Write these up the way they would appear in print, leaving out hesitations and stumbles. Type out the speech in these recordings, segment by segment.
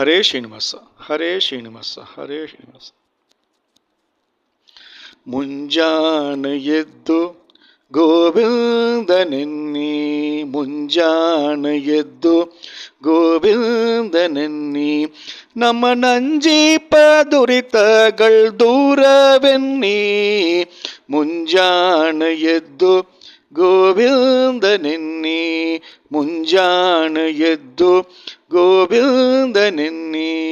ಹರೇ ಶ್ರೀನಿವಾಸ ಹರೇ ಶ್ರೀನಿವಾಸ ಹರೇ ಶ್ರೀನಿವಾಸ. ಮುಂಜಾನೆ ಎದ್ದು ಗೋವಿಂದನೆನ್ನಿ, ಮುಂಜಾನೆ ಎದ್ದು ಗೋವಿಂದನೆನ್ನಿ, ನಮ್ಮ ನಂಜೀಪ ದುರಿತಗಳ್ ದೂರವೆನ್ನಿ. ಮುಂಜಾನೆ ಎದ್ದು ಗೋವಿಂದನೆನ್ನಿ, ಮುಂಜಾನೆ ಎದ್ದು ಗೋವಿಂದನೆನ್ನಿ.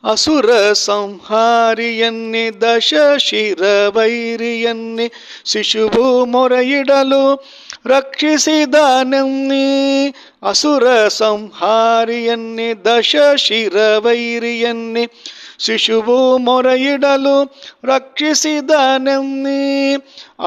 ಅಸುರ ಸಂಹಾರಿಯನ್ನಿ ದಶಶಿರ ವೈರಿಯನ್ನಿ, ಶಿಶುವು ಮೊರೆಯಿಡಲು ರಕ್ಷಿಸಿದನೆನ್ನಿ. ಅಸುರ ಸಂಹಾರಿಯನ್ನಿ ದಶಶಿರ ವೈರಿಯನ್ನಿ, ಶಿಶುವು ಮೊರೆಯಿಡಲು ರಕ್ಷಿಸಿದನೆನ್ನಿ.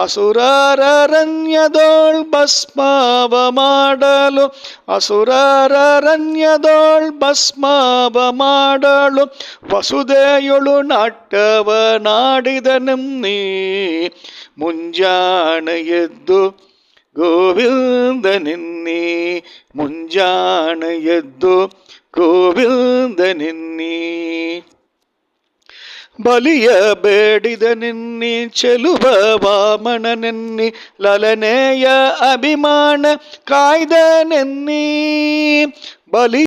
ಅಸುರರರಣ್ಯದೋಳ್ ಭಸ್ಮಾವ ಮಾಡಲು, ಅಸುರರರಣ್ಯದೋಳ್ ಭಸ್ಮಾವ ಮಾಡಲು, ವಸುದೆಯೊಳು ನಾಟ್ಯವ ನಾಡಿದನೆನ್ನಿ. ಮುಂಜಾನೆ ಎದ್ದು ಗೋವಿಂದನೆನ್ನಿ, ಮುಂಜಾನೆ ಎದ್ದು ಗೋವಿಂದನೆನ್ನಿ. ಬಲಿಯ ಬೇಡಿದನೆನ್ನಿ ಚೆಲುವ ವಾಮನನೆನ್ನಿ, ಲಲನೆಯ ಅಭಿಮಾನ ಕಾಯ್ದನೆನ್ನಿ. ಬಲಿ